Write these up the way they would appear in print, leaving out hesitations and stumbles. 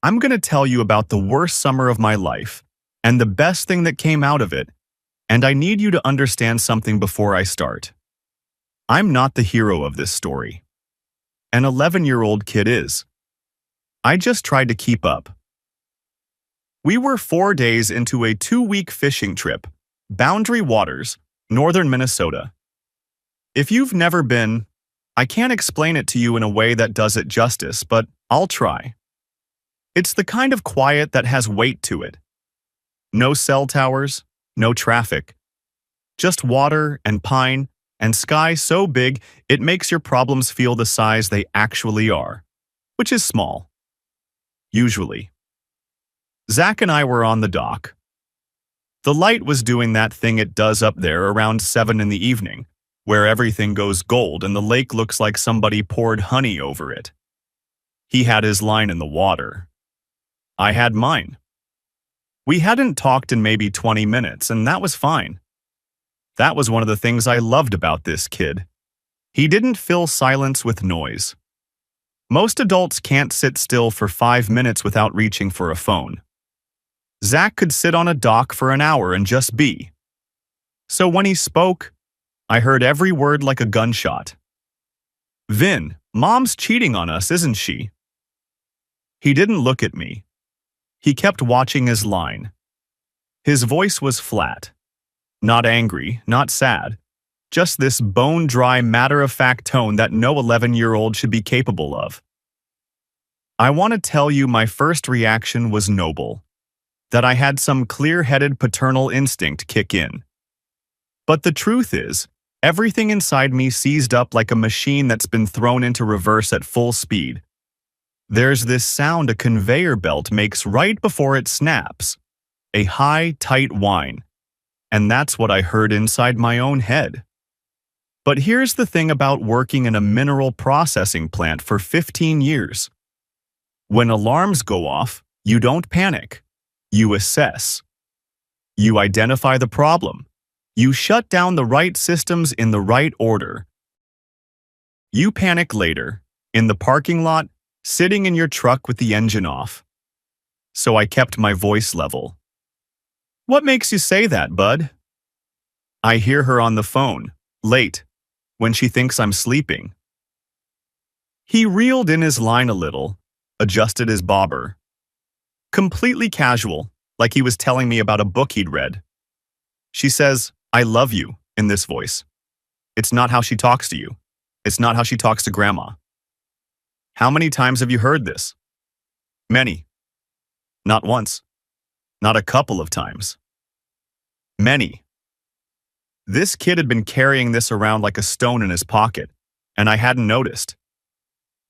I'm going to tell you about the worst summer of my life and the best thing that came out of it, and I need you to understand something before I start. I'm not the hero of this story. An 11-year-old kid is. I just tried to keep up. We were 4 days into a 2-week fishing trip, Boundary Waters, northern Minnesota. If you've never been, I can't explain it to you in a way that does it justice, but I'll try. It's the kind of quiet that has weight to it. No cell towers, no traffic. Just water and pine and sky so big it makes your problems feel the size they actually are, which is small. Usually. Zach and I were on the dock. The light was doing that thing it does up there around 7 in the evening, where everything goes gold and the lake looks like somebody poured honey over it. He had his line in the water. I had mine. We hadn't talked in maybe 20 minutes, and that was fine. That was one of the things I loved about this kid. He didn't fill silence with noise. Most adults can't sit still for 5 minutes without reaching for a phone. Zach could sit on a dock for an hour and just be. So when he spoke, I heard every word like a gunshot. "Vin, Mom's cheating on us, isn't she?" He didn't look at me. He kept watching his line. His voice was flat. Not angry, not sad. Just this bone-dry, matter-of-fact tone that no 11-year-old should be capable of. I want to tell you my first reaction was noble. That I had some clear-headed paternal instinct kick in. But the truth is, everything inside me seized up like a machine that's been thrown into reverse at full speed. There's this sound a conveyor belt makes right before it snaps. A high, tight whine. And that's what I heard inside my own head. But here's the thing about working in a mineral processing plant for 15 years. When alarms go off, you don't panic. You assess. You identify the problem. You shut down the right systems in the right order. You panic later, in the parking lot, sitting in your truck with the engine off. So I kept my voice level. "What makes you say that, bud?" I hear her on the phone, late, when she thinks I'm sleeping. He reeled in his line a little, adjusted his bobber. Completely casual, like he was telling me about a book he'd read. She says, "I love you," in this voice. It's not how she talks to you. It's not how she talks to Grandma. How many times have you heard this? Many. Not once. Not a couple of times. Many. This kid had been carrying this around like a stone in his pocket, and I hadn't noticed.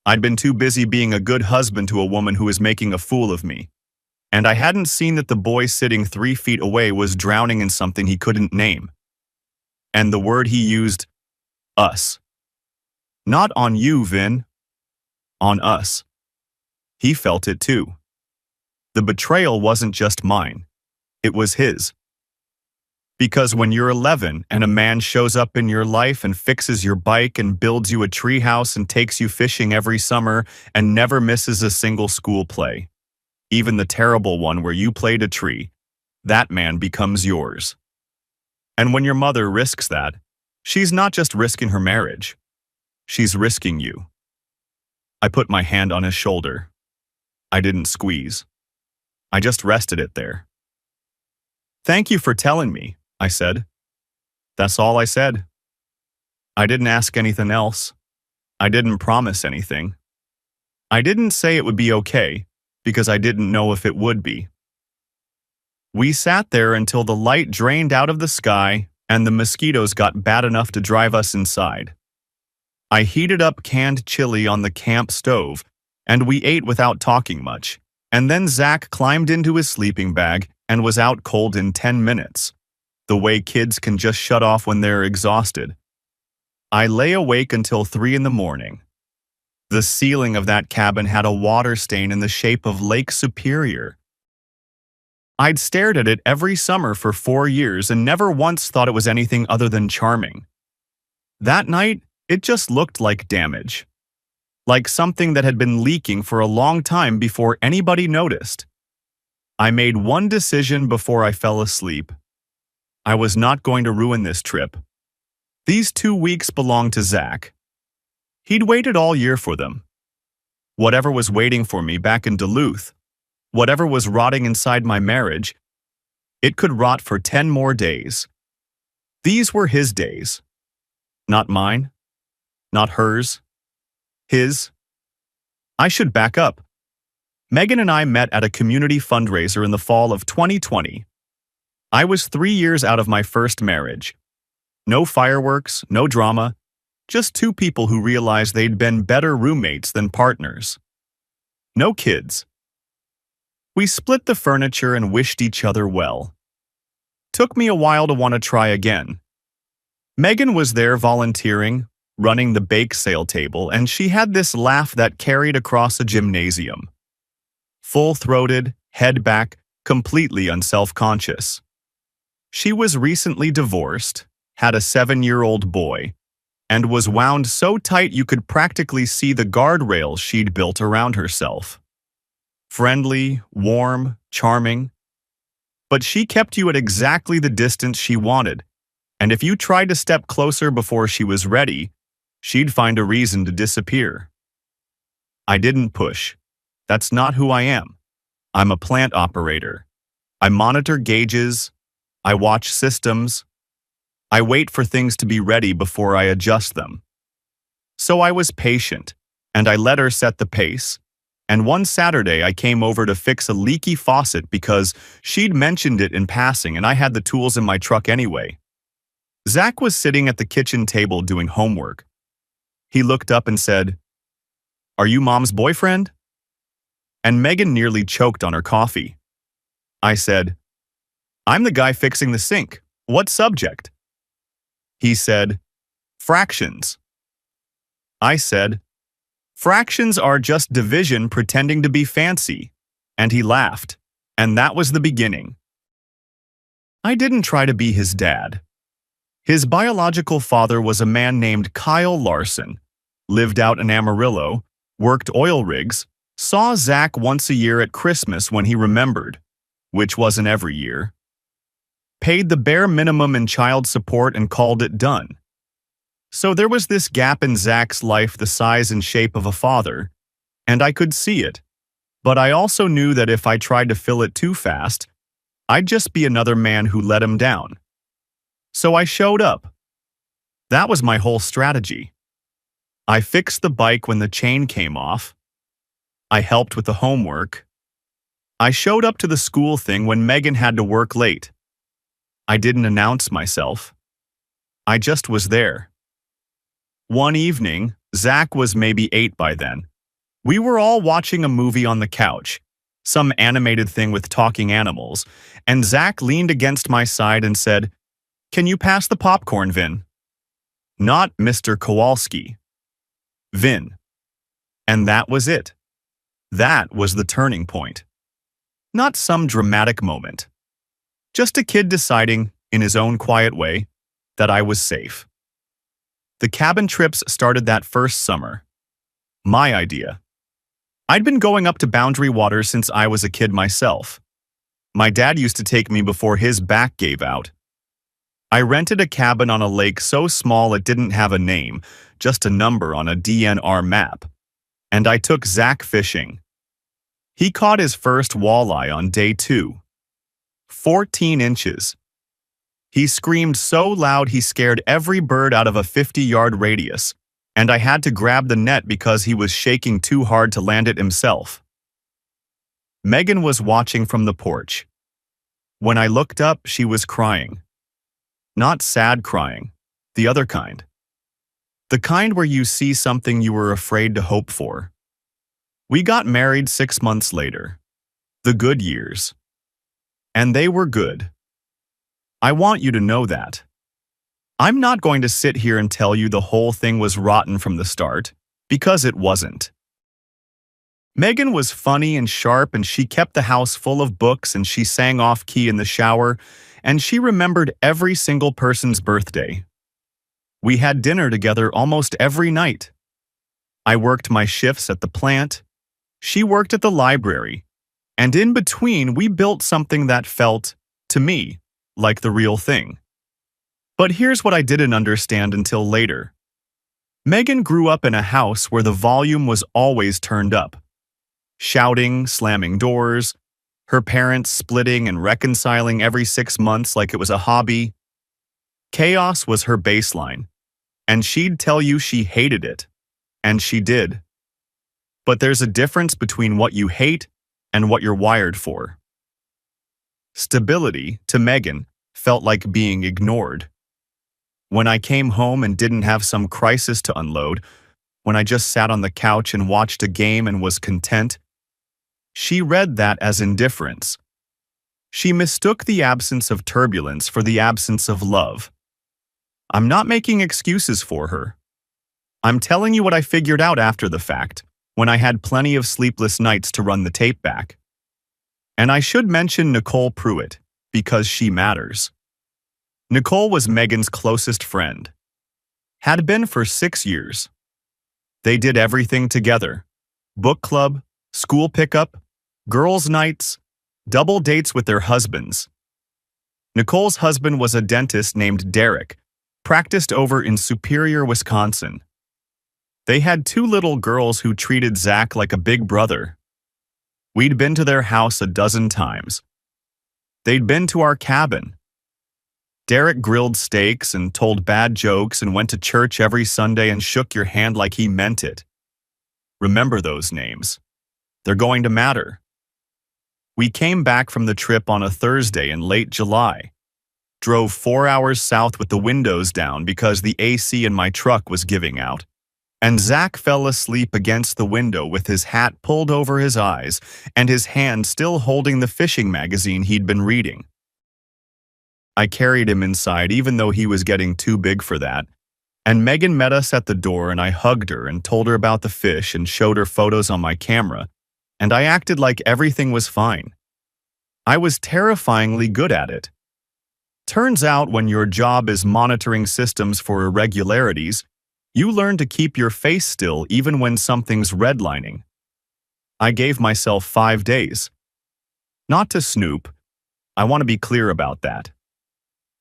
I'd been too busy being a good husband to a woman who was making a fool of me, and I hadn't seen that the boy sitting 3 feet away was drowning in something he couldn't name. And the word he used, us. Not on you, Vin. On us. He felt it too. The betrayal wasn't just mine. It was his. Because when you're 11 and a man shows up in your life and fixes your bike and builds you a treehouse and takes you fishing every summer and never misses a single school play, even the terrible one where you played a tree, that man becomes yours. And when your mother risks that, she's not just risking her marriage. She's risking you. I put my hand on his shoulder. I didn't squeeze. I just rested it there. "Thank you for telling me," I said. That's all I said. I didn't ask anything else. I didn't promise anything. I didn't say it would be okay, because I didn't know if it would be. We sat there until the light drained out of the sky and the mosquitoes got bad enough to drive us inside. I heated up canned chili on the camp stove, and we ate without talking much, and then Zach climbed into his sleeping bag and was out cold in 10 minutes, the way kids can just shut off when they're exhausted. I lay awake until 3 in the morning. The ceiling of that cabin had a water stain in the shape of Lake Superior. I'd stared at it every summer for 4 years and never once thought it was anything other than charming. That night, it just looked like damage. like something that had been leaking for a long time before anybody noticed. I made one decision before I fell asleep. I was not going to ruin this trip. These 2 weeks belonged to Zach. He'd waited all year for them. Whatever was waiting for me back in Duluth, whatever was rotting inside my marriage, it could rot for 10 more days. These were his days. Not mine. Not hers. His. I should back up. Megan and I met at a community fundraiser in the fall of 2020. I was 3 years out of my first marriage. No fireworks, no drama, just two people who realized they'd been better roommates than partners. No kids. We split the furniture and wished each other well. Took me a while to want to try again. Megan was there volunteering, running the bake sale table, and she had this laugh that carried across a gymnasium. Full-throated, head back, completely unself-conscious. She was recently divorced, had a 7-year-old boy, and was wound so tight you could practically see the guardrails she'd built around herself. Friendly, warm, charming. But she kept you at exactly the distance she wanted, and if you tried to step closer before she was ready, she'd find a reason to disappear. I didn't push. That's not who I am. I'm a plant operator. I monitor gauges. I watch systems. I wait for things to be ready before I adjust them. So I was patient, and I let her set the pace. And one Saturday I came over to fix a leaky faucet because she'd mentioned it in passing and I had the tools in my truck anyway. Zach was sitting at the kitchen table doing homework. He looked up and said, "Are you Mom's boyfriend?" And Megan nearly choked on her coffee. I said, "I'm the guy fixing the sink. What subject?" He said, "Fractions." I said, "Fractions are just division pretending to be fancy." And he laughed, and that was the beginning. I didn't try to be his dad. His biological father was a man named Kyle Larson, lived out in Amarillo, worked oil rigs, saw Zach once a year at Christmas when he remembered, which wasn't every year, paid the bare minimum in child support and called it done. So there was this gap in Zach's life the size and shape of a father, and I could see it. But I also knew that if I tried to fill it too fast, I'd just be another man who let him down. So I showed up. That was my whole strategy. I fixed the bike when the chain came off. I helped with the homework. I showed up to the school thing when Megan had to work late. I didn't announce myself. I just was there. One evening, Zach was maybe 8 by then. We were all watching a movie on the couch, some animated thing with talking animals, and Zach leaned against my side and said, "Can you pass the popcorn, Vin?" Not Mr. Kowalski. Vin. And that was it. That was the turning point. Not some dramatic moment. Just a kid deciding, in his own quiet way, that I was safe. The cabin trips started that first summer. My idea. I'd been going up to Boundary Waters since I was a kid myself. My dad used to take me before his back gave out. I rented a cabin on a lake so small it didn't have a name, just a number on a DNR map. And I took Zach fishing. He caught his first walleye on day 2. 14 inches. He screamed so loud he scared every bird out of a 50-yard radius, and I had to grab the net because he was shaking too hard to land it himself. Megan was watching from the porch. When I looked up, she was crying. Not sad crying, the other kind. The kind where you see something you were afraid to hope for. We got married 6 months later. The good years. And they were good. I want you to know that. I'm not going to sit here and tell you the whole thing was rotten from the start, because it wasn't. Megan was funny and sharp, and she kept the house full of books, and she sang off-key in the shower, and she remembered every single person's birthday. We had dinner together almost every night. I worked my shifts at the plant, she worked at the library, and in between we built something that felt, to me, like the real thing. But here's what I didn't understand until later. Megan grew up in a house where the volume was always turned up. Shouting, slamming doors, her parents splitting and reconciling every 6 months like it was a hobby. Chaos was her baseline, and she'd tell you she hated it. And she did. But there's a difference between what you hate and what you're wired for. Stability, to Megan, felt like being ignored. When I came home and didn't have some crisis to unload, when I just sat on the couch and watched a game and was content, she read that as indifference. She mistook the absence of turbulence for the absence of love. I'm not making excuses for her. I'm telling you what I figured out after the fact, when I had plenty of sleepless nights to run the tape back. And I should mention Nicole Pruitt, because she matters. Nicole was Megan's closest friend. Had been for 6 years. They did everything together. Book club, school pickup, girls' nights, double dates with their husbands. Nicole's husband was a dentist named Derek, practiced over in Superior, Wisconsin. They had 2 little girls who treated Zach like a big brother. We'd been to their house a dozen times. They'd been to our cabin. Derek grilled steaks and told bad jokes and went to church every Sunday and shook your hand like he meant it. Remember those names. They're going to matter. We came back from the trip on a Thursday in late July. Drove 4 hours south with the windows down because the AC in my truck was giving out. And Zach fell asleep against the window with his hat pulled over his eyes and his hand still holding the fishing magazine he'd been reading. I carried him inside even though he was getting too big for that, and Megan met us at the door and I hugged her and told her about the fish and showed her photos on my camera, and I acted like everything was fine. I was terrifyingly good at it. Turns out when your job is monitoring systems for irregularities, you learn to keep your face still even when something's redlining. I gave myself 5 days. Not to snoop. I want to be clear about that.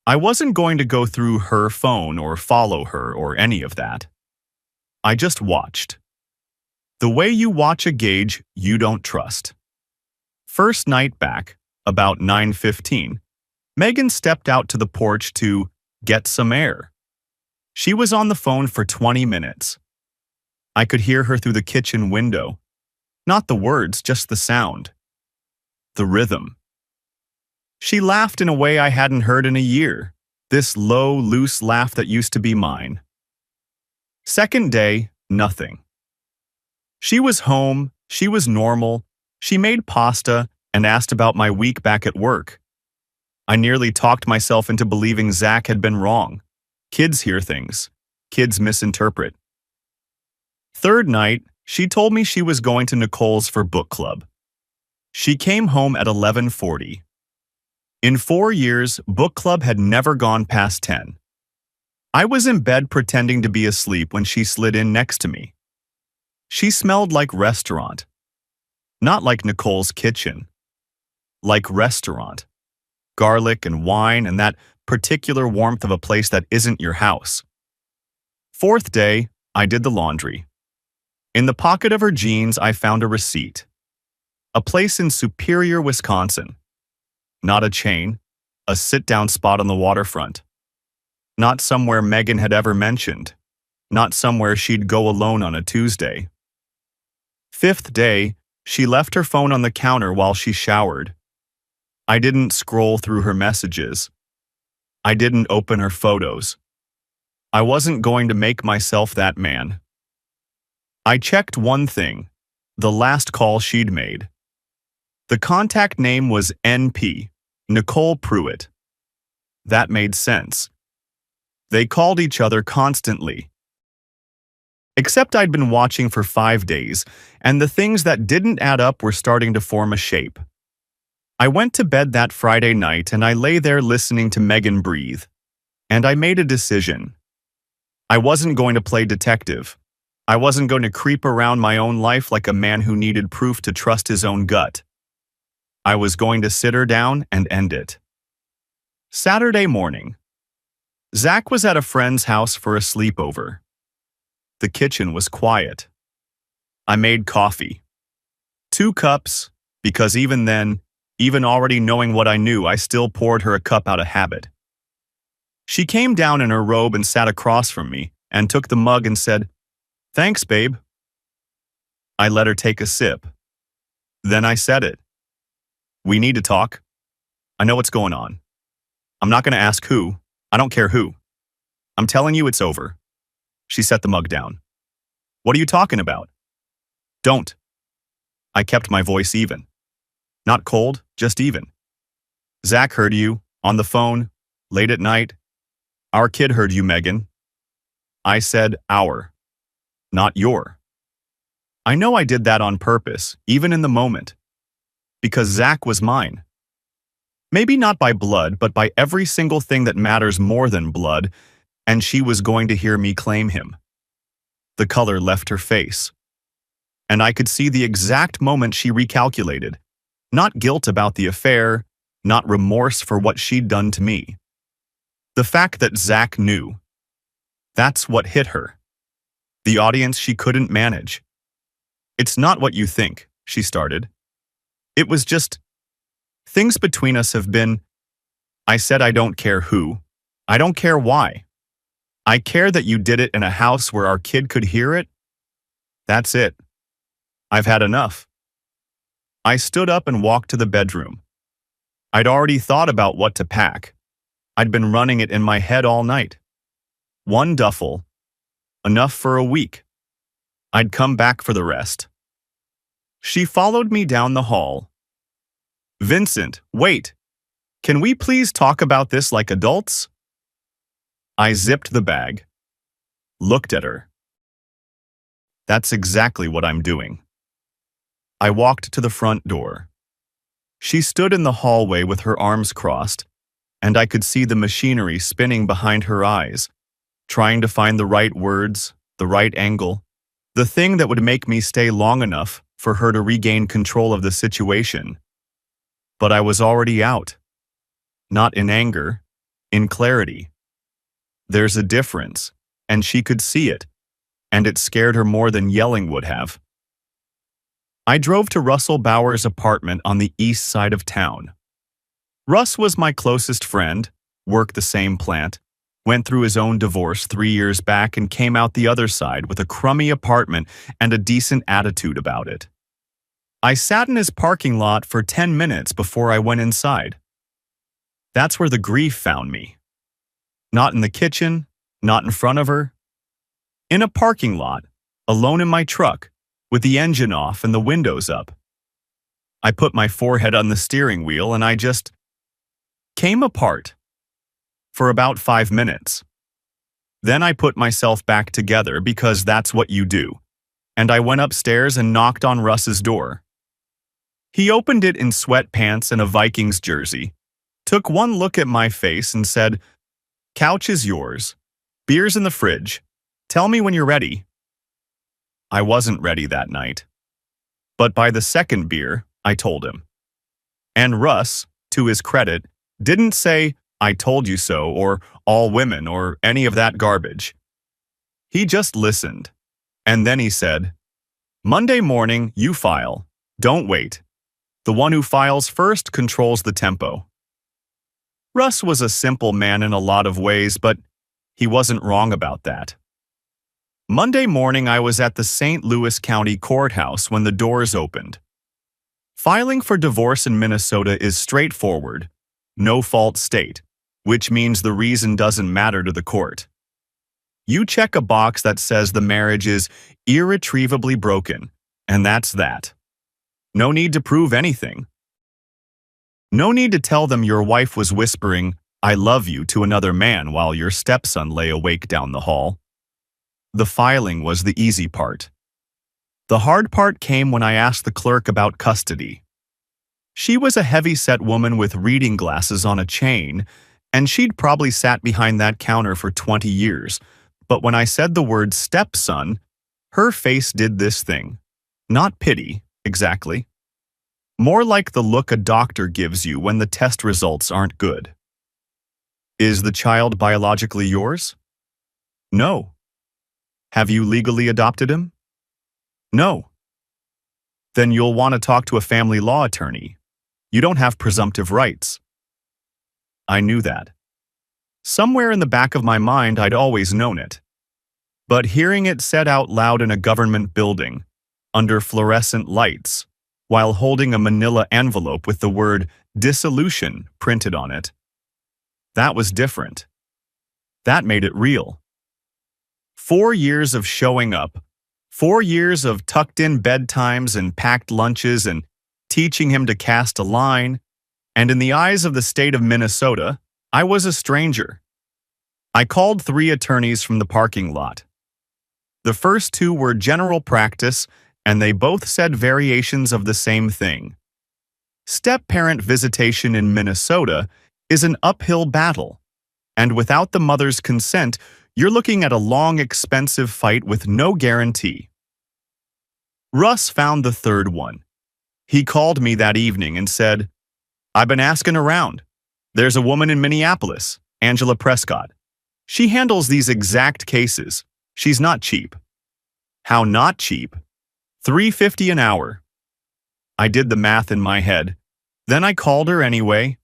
I wasn't going to go through her phone or follow her or any of that. I just watched. The way you watch a gauge you don't trust. First night back, about 9:15, Megan stepped out to the porch to get some air. She was on the phone for 20 minutes. I could hear her through the kitchen window. Not the words, just the sound. The rhythm. She laughed in a way I hadn't heard in a year, this low, loose laugh that used to be mine. Second day, nothing. She was home, she was normal, she made pasta and asked about my week back at work. I nearly talked myself into believing Zach had been wrong. Kids hear things. Kids misinterpret. Third night, she told me she was going to Nicole's for book club. She came home at 11:40. In 4 years, book club had never gone past 10. I was in bed pretending to be asleep when she slid in next to me. She smelled like restaurant. Not like Nicole's kitchen. Like restaurant. Garlic and wine and that particular warmth of a place that isn't your house. Fourth day, I did the laundry. In the pocket of her jeans, I found a receipt. A place in Superior, Wisconsin. Not a chain, a sit-down spot on the waterfront. Not somewhere Megan had ever mentioned. Not somewhere she'd go alone on a Tuesday. Fifth day, she left her phone on the counter while she showered. I didn't scroll through her messages. I didn't open her photos. I wasn't going to make myself that man. I checked one thing, the last call she'd made. The contact name was NP, Nicole Pruitt. That made sense. They called each other constantly. Except I'd been watching for 5 days, and the things that didn't add up were starting to form a shape. I went to bed that Friday night and I lay there listening to Megan breathe. And I made a decision. I wasn't going to play detective. I wasn't going to creep around my own life like a man who needed proof to trust his own gut. I was going to sit her down and end it. Saturday morning. Zach was at a friend's house for a sleepover. The kitchen was quiet. I made coffee. 2 cups, because even then, even already knowing what I knew, I still poured her a cup out of habit. She came down in her robe and sat across from me and took the mug and said, "Thanks, babe." I let her take a sip. Then I said it. "We need to talk. I know what's going on. I'm not going to ask who. I don't care who. I'm telling you it's over." She set the mug down. "What are you talking about?" "Don't." I kept my voice even. Not cold, just even. "Zach heard you, on the phone, late at night. Our kid heard you, Megan." I said our, not your. I know I did that on purpose, even in the moment. Because Zach was mine. Maybe not by blood, but by every single thing that matters more than blood, and she was going to hear me claim him. The color left her face. And I could see the exact moment she recalculated. Not guilt about the affair, not remorse for what she'd done to me. The fact that Zach knew. That's what hit her. The audience she couldn't manage. "It's not what you think," she started. "It was just, things between us have been," I said. "I don't care who. I don't care why. I care that you did it in a house where our kid could hear it. That's it. I've had enough." I stood up and walked to the bedroom. I'd already thought about what to pack. I'd been running it in my head all night. 1 duffel. Enough for a week. I'd come back for the rest. She followed me down the hall. "Vincent, wait. Can we please talk about this like adults?" I zipped the bag. Looked at her. "That's exactly what I'm doing." I walked to the front door. She stood in the hallway with her arms crossed, and I could see the machinery spinning behind her eyes, trying to find the right words, the right angle, the thing that would make me stay long enough for her to regain control of the situation. But I was already out. Not in anger, in clarity. There's a difference, and she could see it, and it scared her more than yelling would have. I drove to Russell Bauer's apartment on the east side of town. Russ was my closest friend, worked the same plant, went through his own divorce 3 years back and came out the other side with a crummy apartment and a decent attitude about it. I sat in his parking lot for 10 minutes before I went inside. That's where the grief found me. Not in the kitchen, not in front of her. In a parking lot, alone in my truck, with the engine off and the windows up. I put my forehead on the steering wheel and I just came apart for about 5 minutes. Then I put myself back together because that's what you do, and I went upstairs and knocked on Russ's door. He opened it in sweatpants and a Vikings jersey, took one look at my face and said, "Couch is yours. Beer's in the fridge. Tell me when you're ready." I wasn't ready that night. But by the second beer, I told him. And Russ, to his credit, didn't say, "I told you so," or "all women," or any of that garbage. He just listened. And then he said, "Monday morning, you file. Don't wait. The one who files first controls the tempo." Russ was a simple man in a lot of ways, but he wasn't wrong about that. Monday morning, I was at the St. Louis County Courthouse when the doors opened. Filing for divorce in Minnesota is straightforward, no-fault state, which means the reason doesn't matter to the court. You check a box that says the marriage is irretrievably broken, and that's that. No need to prove anything. No need to tell them your wife was whispering, "I love you" to another man while your stepson lay awake down the hall. The filing was the easy part. The hard part came when I asked the clerk about custody. She was a heavy-set woman with reading glasses on a chain, and she'd probably sat behind that counter for 20 years. But when I said the word stepson, Her face did this thing. Not pity, exactly. More like the look a doctor gives you when the test results aren't good. Is the child biologically yours? No. Have you legally adopted him? No. Then you'll want to talk to a family law attorney. You don't have presumptive rights. I knew that. Somewhere in the back of my mind, I'd always known it. But hearing it said out loud in a government building, under fluorescent lights, while holding a manila envelope with the word dissolution printed on it, that was different. That made it real. 4 years of showing up, 4 years of tucked-in bedtimes and packed lunches and teaching him to cast a line, and in the eyes of the state of Minnesota, I was a stranger. I called 3 attorneys from the parking lot. The first 2 were general practice, and they both said variations of the same thing. Step-parent visitation in Minnesota is an uphill battle, and without the mother's consent, you're looking at a long, expensive fight with no guarantee. Russ found the third one. He called me that evening and said, "I've been asking around. There's a woman in Minneapolis, Angela Prescott. She handles these exact cases. She's not cheap." How not cheap? $3.50 an hour. I did the math in my head. Then I called her anyway.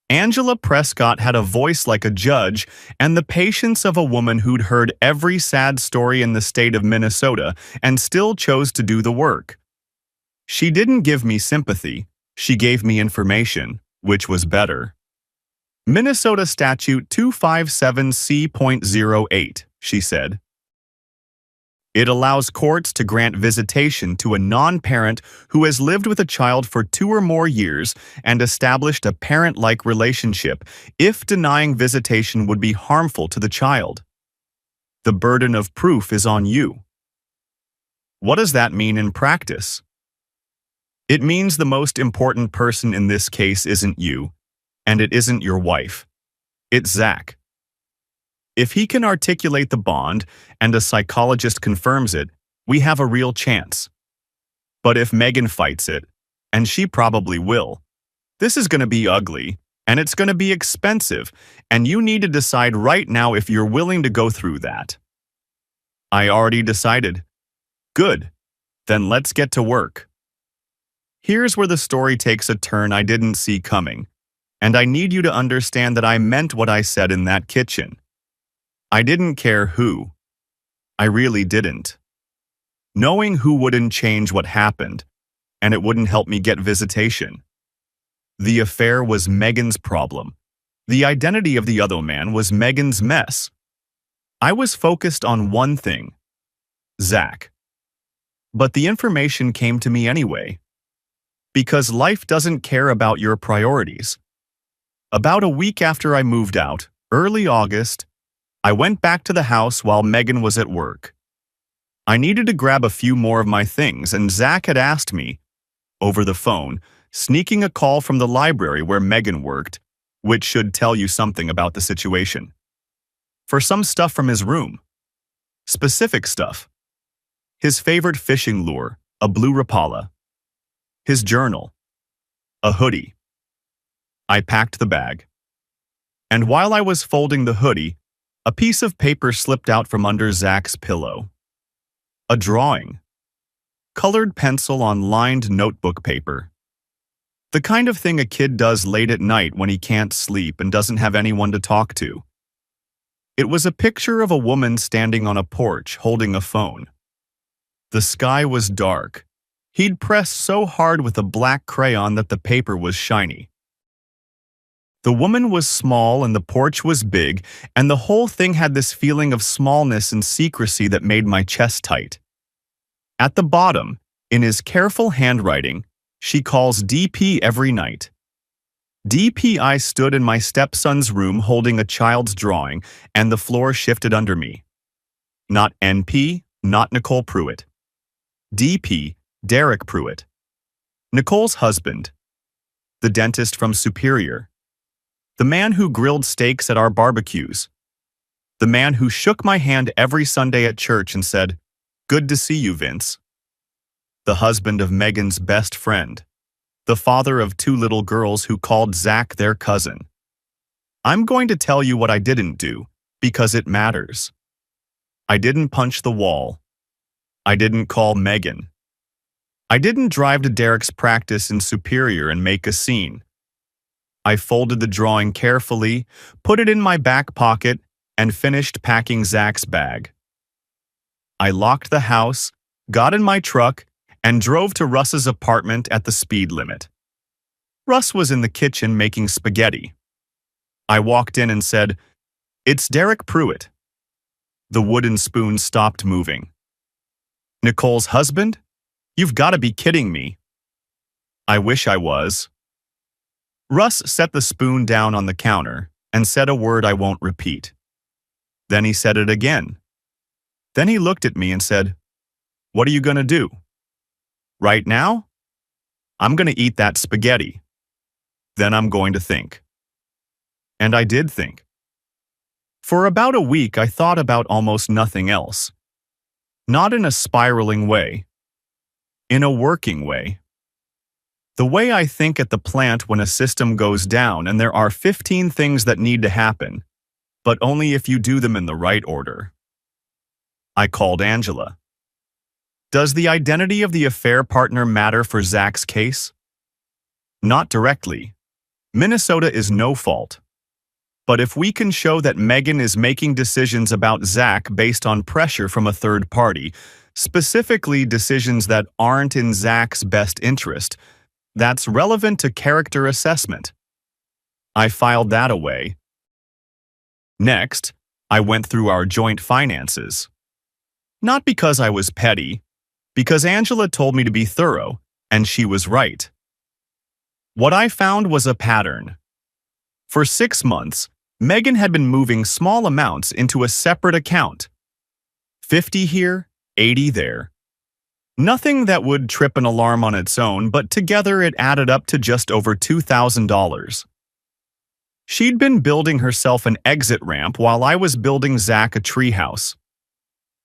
Angela Prescott had a voice like a judge and the patience of a woman who'd heard every sad story in the state of Minnesota and still chose to do the work. She didn't give me sympathy. She gave me information, which was better. Minnesota Statute 257C.08, she said. It allows courts to grant visitation to a non-parent who has lived with a child for 2 or more years and established a parent-like relationship if denying visitation would be harmful to the child. The burden of proof is on you. What does that mean in practice? It means the most important person in this case isn't you, and it isn't your wife. It's Zach. If he can articulate the bond and a psychologist confirms it, we have a real chance. But if Megan fights it, and she probably will, this is going to be ugly, and it's going to be expensive, and you need to decide right now if you're willing to go through that. I already decided. Good. Then let's get to work. Here's where the story takes a turn I didn't see coming, and I need you to understand that I meant what I said in that kitchen. I didn't care who. I really didn't. Knowing who wouldn't change what happened, and it wouldn't help me get visitation. The affair was Megan's problem. The identity of the other man was Megan's mess. I was focused on one thing, Zach. But the information came to me anyway. Because life doesn't care about your priorities. About a week after I moved out, early August, I went back to the house while Megan was at work. I needed to grab a few more of my things, and Zach had asked me, over the phone, sneaking a call from the library where Megan worked, which should tell you something about the situation, for some stuff from his room. Specific stuff. His favorite fishing lure, a blue Rapala. His journal. A hoodie. I packed the bag. And while I was folding the hoodie, a piece of paper slipped out from under Zach's pillow. A drawing. Colored pencil on lined notebook paper. The kind of thing a kid does late at night when he can't sleep and doesn't have anyone to talk to. It was a picture of a woman standing on a porch holding a phone. The sky was dark. He'd pressed so hard with a black crayon that the paper was shiny. The woman was small and the porch was big, and the whole thing had this feeling of smallness and secrecy that made my chest tight. At the bottom, in his careful handwriting, she calls DP every night. DP. I stood in my stepson's room holding a child's drawing, and the floor shifted under me. Not NP, not Nicole Pruitt. DP, Derek Pruitt. Nicole's husband. The dentist from Superior. The man who grilled steaks at our barbecues. The man who shook my hand every Sunday at church and said, Good to see you, Vince. The husband of Megan's best friend. The father of two little girls who called Zach their cousin. I'm going to tell you what I didn't do, because it matters. I didn't punch the wall. I didn't call Megan. I didn't drive to Derek's practice in Superior and make a scene. I folded the drawing carefully, put it in my back pocket, and finished packing Zach's bag. I locked the house, got in my truck, and drove to Russ's apartment at the speed limit. Russ was in the kitchen making spaghetti. I walked in and said, "It's Derek Pruitt." The wooden spoon stopped moving. "Nicole's husband? You've got to be kidding me." I wish I was. Russ set the spoon down on the counter and said a word I won't repeat. Then he said it again. Then he looked at me and said, "What are you going to do?" "Right now? I'm going to eat that spaghetti. Then I'm going to think." And I did think. For about a week, I thought about almost nothing else. Not in a spiraling way. In a working way. The way I think at the plant when a system goes down and there are 15 things that need to happen, but only if you do them in the right order. I called Angela. Does the identity of the affair partner matter for Zach's case? Not directly. Minnesota is no fault. But if we can show that Megan is making decisions about Zach based on pressure from a third party, specifically decisions that aren't in Zach's best interest, that's relevant to character assessment. I filed that away. Next, I went through our joint finances. Not because I was petty, because Angela told me to be thorough, and she was right. What I found was a pattern. For 6 months, Megan had been moving small amounts into a separate account. 50 here, 80 there. Nothing that would trip an alarm on its own, but together it added up to just over $2,000. She'd been building herself an exit ramp while I was building Zach a treehouse.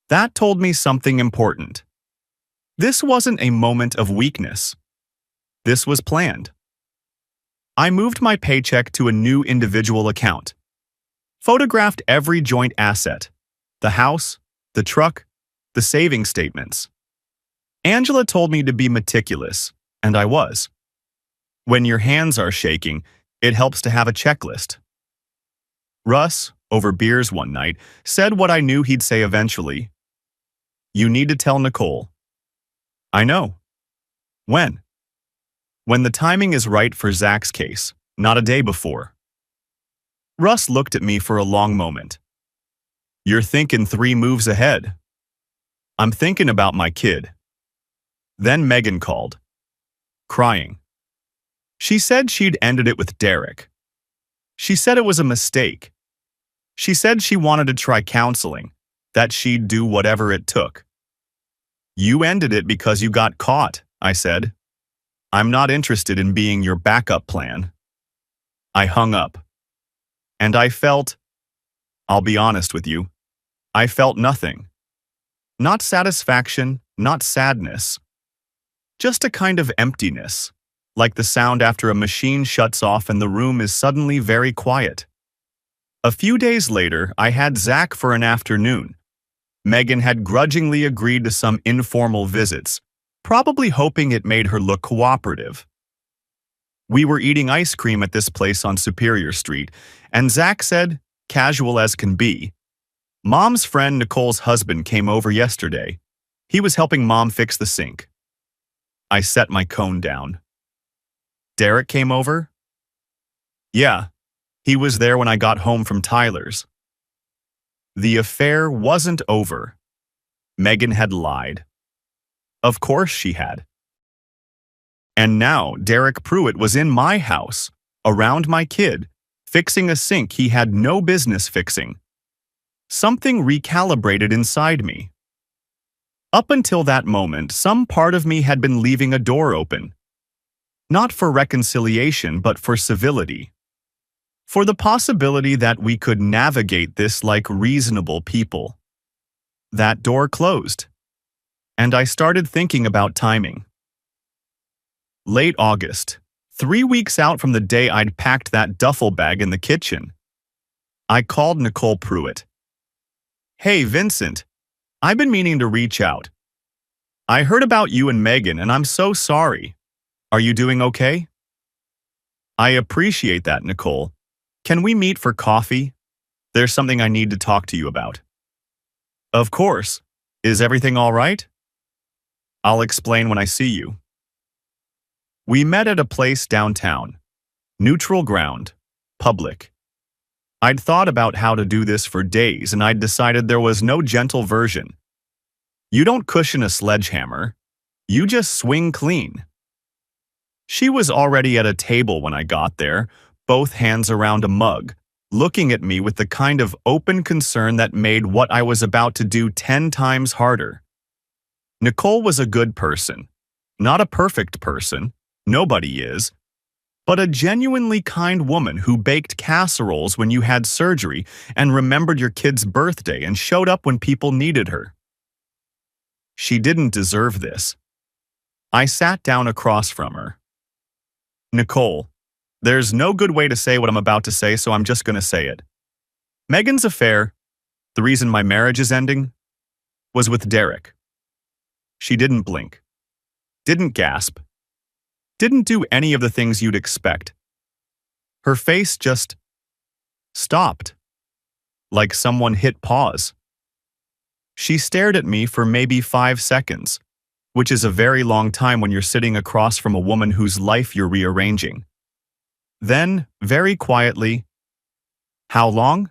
That told me something important. This wasn't a moment of weakness. This was planned. I moved my paycheck to a new individual account. Photographed every joint asset, the house, the truck, the saving statements. Angela told me to be meticulous, and I was. When your hands are shaking, it helps to have a checklist. Russ, over beers one night, said what I knew he'd say eventually. You need to tell Nicole. I know. When? When the timing is right for Zach's case, not a day before. Russ looked at me for a long moment. You're thinking 3 moves ahead. I'm thinking about my kid. Then Megan called, crying. She said she'd ended it with Derek. She said it was a mistake. She said she wanted to try counseling, that she'd do whatever it took. You ended it because you got caught, I said. I'm not interested in being your backup plan. I hung up. And I felt, I'll be honest with you, I felt nothing. Not satisfaction, not sadness. Just a kind of emptiness, like the sound after a machine shuts off and the room is suddenly very quiet. A few days later, I had Zach for an afternoon. Megan had grudgingly agreed to some informal visits, probably hoping it made her look cooperative. We were eating ice cream at this place on Superior Street, and Zach said, casual as can be, Mom's friend Nicole's husband came over yesterday. He was helping Mom fix the sink. I set my cone down. Derek came over? Yeah, he was there when I got home from Tyler's. The affair wasn't over. Megan had lied. Of course she had. And now Derek Pruitt was in my house, around my kid, fixing a sink he had no business fixing. Something recalibrated inside me. Up until that moment, some part of me had been leaving a door open. Not for reconciliation, but for civility. For the possibility that we could navigate this like reasonable people. That door closed. and I started thinking about timing. Late August, 3 weeks out from the day I'd packed that duffel bag in the kitchen, I called Nicole Pruitt. "Hey, Vincent, I've been meaning to reach out. I heard about you and Megan, and I'm so sorry. Are you doing okay?" "I appreciate that, Nicole. Can we meet for coffee? There's something I need to talk to you about." "Of course. Is everything all right?" "I'll explain when I see you." We met at a place downtown. Neutral ground. Public. I'd thought about how to do this for days, and I'd decided there was no gentle version. You don't cushion a sledgehammer. You just swing clean. She was already at a table when I got there, both hands around a mug, looking at me with the kind of open concern that made what I was about to do 10 times harder. Nicole was a good person. Not a perfect person. Nobody is. But a genuinely kind woman who baked casseroles when you had surgery and remembered your kid's birthday and showed up when people needed her. She didn't deserve this. I sat down across from her. "Nicole, there's no good way to say what I'm about to say, so I'm just going to say it. Megan's affair, the reason my marriage is ending, was with Derek." She didn't blink. Didn't gasp. Didn't do any of the things you'd expect. Her face just stopped, like someone hit pause. She stared at me for maybe 5 seconds, which is a very long time when you're sitting across from a woman whose life you're rearranging. Then, very quietly, "How long?"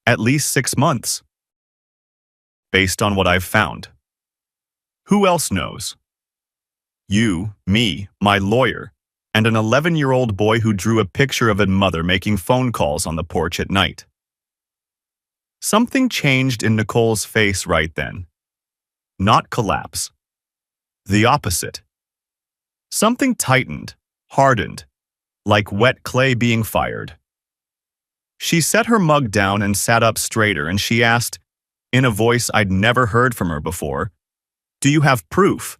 "At least 6 months. Based on what I've found." "Who else knows?" "You, me, my lawyer, and an 11-year-old boy who drew a picture of a mother making phone calls on the porch at night." Something changed in Nicole's face right then. Not collapse. The opposite. Something tightened, hardened, like wet clay being fired. She set her mug down and sat up straighter, and she asked, in a voice I'd never heard from her before, "Do you have proof?"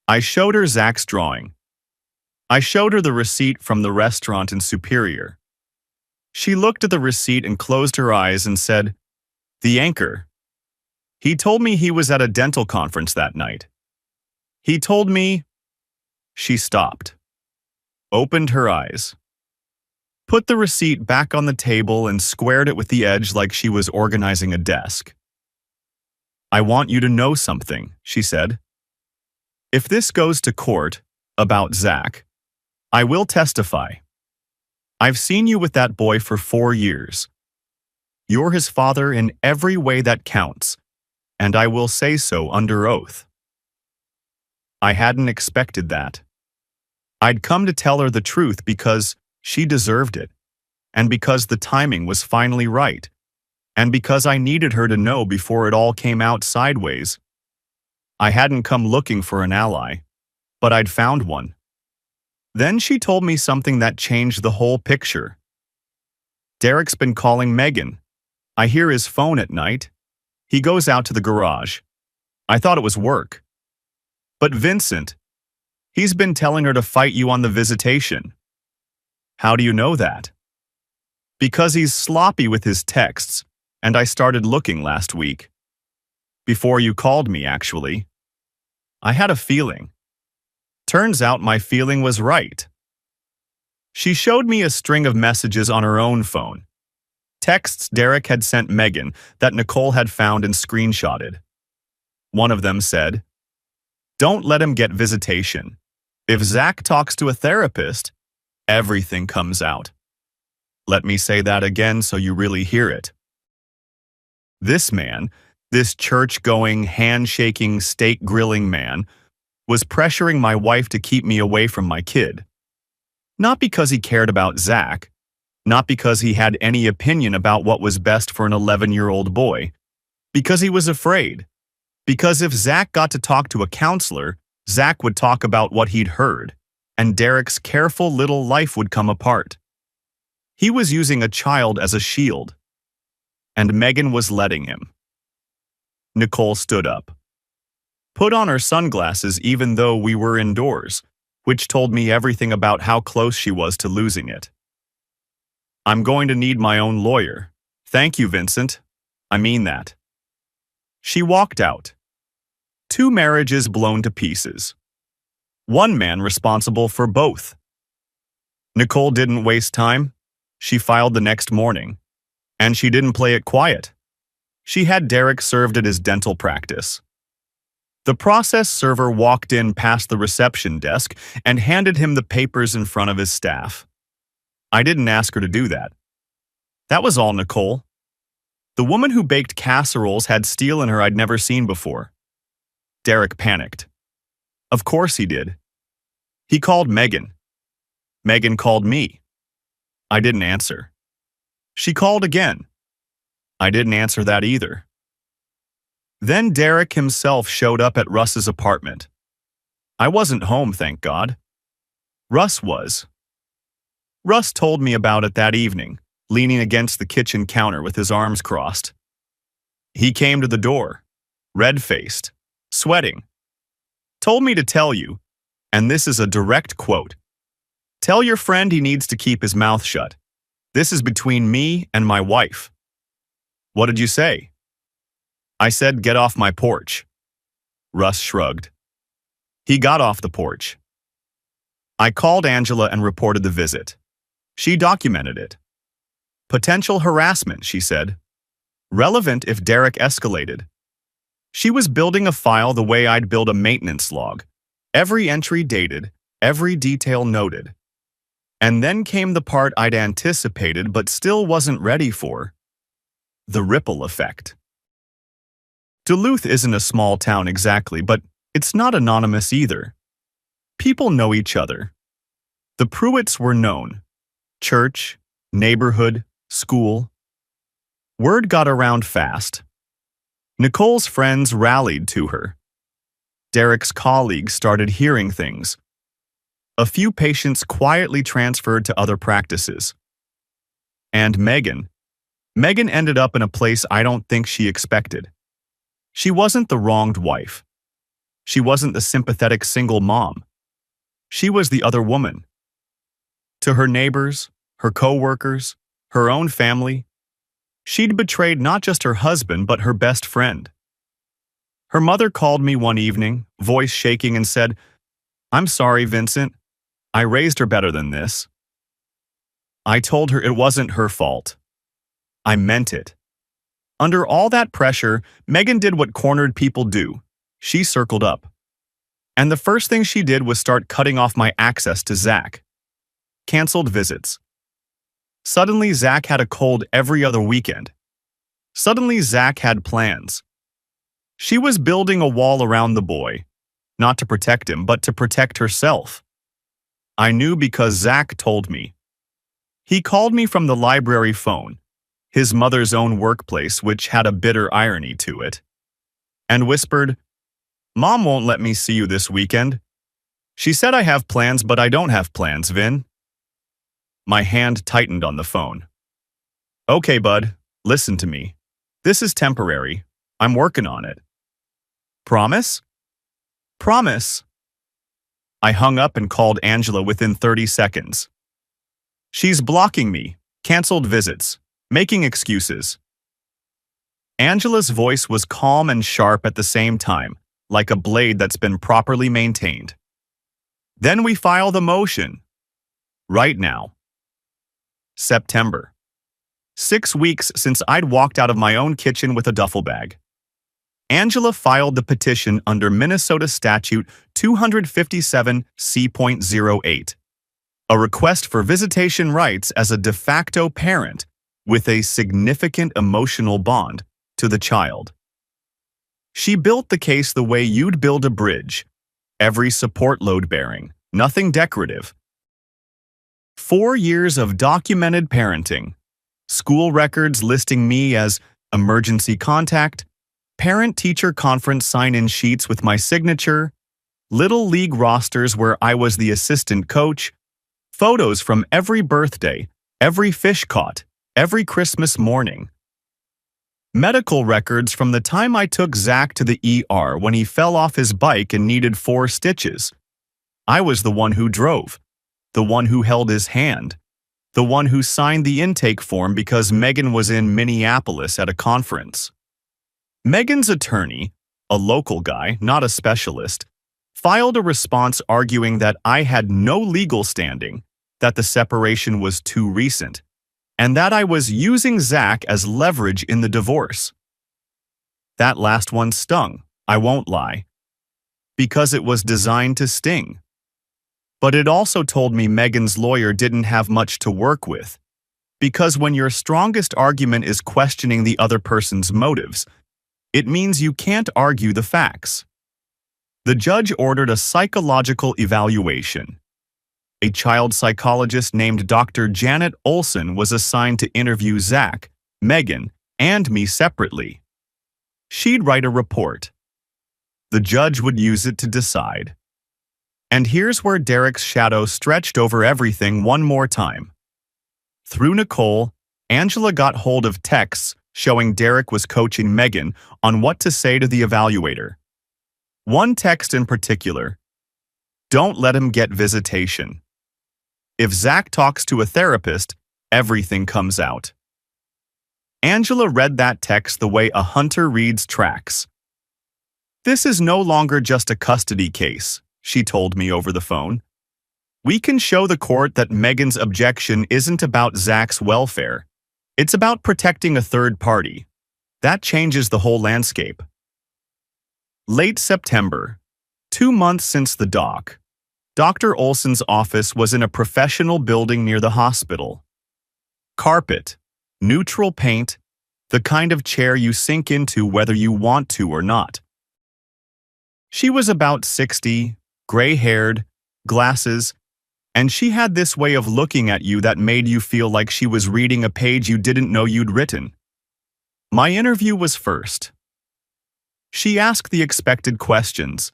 I showed her Zach's drawing. I showed her the receipt from the restaurant in Superior. She looked at the receipt and closed her eyes and said, "The anchor. He told me he was at a dental conference that night. He told me—" She stopped, opened her eyes, put the receipt back on the table and squared it with the edge like she was organizing a desk. "I want you to know something," she said. "If this goes to court, about Zach, I will testify. I've seen you with that boy for 4 years. You're his father in every way that counts, and I will say so under oath." I hadn't expected that. I'd come to tell her the truth because she deserved it, and because the timing was finally right, and because I needed her to know before it all came out sideways. I hadn't come looking for an ally, but I'd found one. Then she told me something that changed the whole picture. "Derek's been calling Megan. I hear his phone at night. He goes out to the garage. I thought it was work. But Vincent, he's been telling her to fight you on the visitation." "How do you know that?" "Because he's sloppy with his texts, and I started looking last week. Before you called me, actually. I had a feeling. Turns out my feeling was right." She showed me a string of messages on her own phone. Texts Derek had sent Megan that Nicole had found and screenshotted. One of them said, "Don't let him get visitation. If Zach talks to a therapist, everything comes out." Let me say that again so you really hear it. This man, this church-going, handshaking, steak-grilling man, was pressuring my wife to keep me away from my kid. Not because he cared about Zach, not because he had any opinion about what was best for an 11-year-old boy, because he was afraid. Because if Zach got to talk to a counselor, Zach would talk about what he'd heard, and Derek's careful little life would come apart. He was using a child as a shield, and Megan was letting him. Nicole stood up. put on her sunglasses even though we were indoors, which told me everything about how close she was to losing it. I'm going to need my own lawyer. Thank you, Vincent. I mean that. She walked out. 2 marriages blown to pieces. 1 man responsible for both. Nicole didn't waste time. She filed the next morning. And she didn't play it quiet. She had Derek served at his dental practice. The process server walked in past the reception desk and handed him the papers in front of his staff. I didn't ask her to do that. That was all, Nicole. The woman who baked casseroles had steel in her I'd never seen before. Derek panicked. Of course he did. He called Megan. Megan called me. I didn't answer. She called again. I didn't answer that either. Then Derek himself showed up at Russ's apartment. I wasn't home, thank God. Russ was. Russ told me about it that evening, leaning against the kitchen counter with his arms crossed. He came to the door, red-faced, sweating. Told me to tell you, and this is a direct quote, "Tell your friend he needs to keep his mouth shut. This is between me and my wife." What did you say? I said, get off my porch. Russ shrugged. He got off the porch. I called Angela and reported the visit. She documented it. Potential harassment, she said. Relevant if Derek escalated. She was building a file the way I'd build a maintenance log. Every entry dated, every detail noted. And then came the part I'd anticipated but still wasn't ready for. The ripple effect. Duluth isn't a small town exactly, but it's not anonymous either. People know each other. The Pruitts were known. Church, neighborhood, school. Word got around fast. Nicole's friends rallied to her. Derek's colleagues started hearing things. A few patients quietly transferred to other practices. And Megan ended up in a place I don't think she expected. She wasn't the wronged wife. She wasn't the sympathetic single mom. She was the other woman. To her neighbors, her co-workers, her own family, she'd betrayed not just her husband but her best friend. Her mother called me one evening, voice shaking, and said, "I'm sorry, Vincent. I raised her better than this." I told her it wasn't her fault. I meant it. Under all that pressure, Megan did what cornered people do. She circled up. And the first thing she did was start cutting off my access to Zach. Canceled visits. Suddenly, Zach had a cold every other weekend. Suddenly, Zach had plans. She was building a wall around the boy, not to protect him, but to protect herself. I knew because Zach told me. He called me from the library phone, his mother's own workplace, which had a bitter irony to it, and whispered, "Mom won't let me see you this weekend. She said I have plans, but I don't have plans, Vin." My hand tightened on the phone. "Okay, bud, listen to me. This is temporary. I'm working on it." "Promise?" "Promise." I hung up and called Angela within 30 seconds. She's blocking me, canceled visits, making excuses. Angela's voice was calm and sharp at the same time, like a blade that's been properly maintained. "Then we file the motion. Right now." September. 6 weeks since I'd walked out of my own kitchen with a duffel bag. Angela filed the petition under Minnesota Statute 257C.08, a request for visitation rights as a de facto parent with a significant emotional bond to the child. She built the case the way you'd build a bridge, every support load-bearing, nothing decorative. 4 years of documented parenting, school records listing me as emergency contact, parent-teacher conference sign-in sheets with my signature, little league rosters where I was the assistant coach, photos from every birthday, every fish caught, every Christmas morning. Medical records from the time I took Zach to the ER when he fell off his bike and needed 4 stitches. I was the one who drove, the one who held his hand, the one who signed the intake form because Megan was in Minneapolis at a conference. Megan's attorney, a local guy, not a specialist, filed a response arguing that I had no legal standing, that the separation was too recent, and that I was using Zach as leverage in the divorce. That last one stung, I won't lie, because it was designed to sting. But it also told me Megan's lawyer didn't have much to work with, because when your strongest argument is questioning the other person's motives, it means you can't argue the facts. The judge ordered a psychological evaluation. A child psychologist named Dr. Janet Olson was assigned to interview Zach, Megan, and me separately. She'd write a report. The judge would use it to decide. And here's where Derek's shadow stretched over everything one more time. Through Nicole, Angela got hold of texts showing Derek was coaching Megan on what to say to the evaluator. One text in particular: "Don't let him get visitation. If Zach talks to a therapist, everything comes out." Angela read that text the way a hunter reads tracks. "This is no longer just a custody case," she told me over the phone. "We can show the court that Megan's objection isn't about Zach's welfare. It's about protecting a third party. That changes the whole landscape." Late September, 2 months since the doc, Dr. Olson's office was in a professional building near the hospital. Carpet, neutral paint, the kind of chair you sink into whether you want to or not. She was about 60, gray-haired, glasses, and she had this way of looking at you that made you feel like she was reading a page you didn't know you'd written. My interview was first. She asked the expected questions: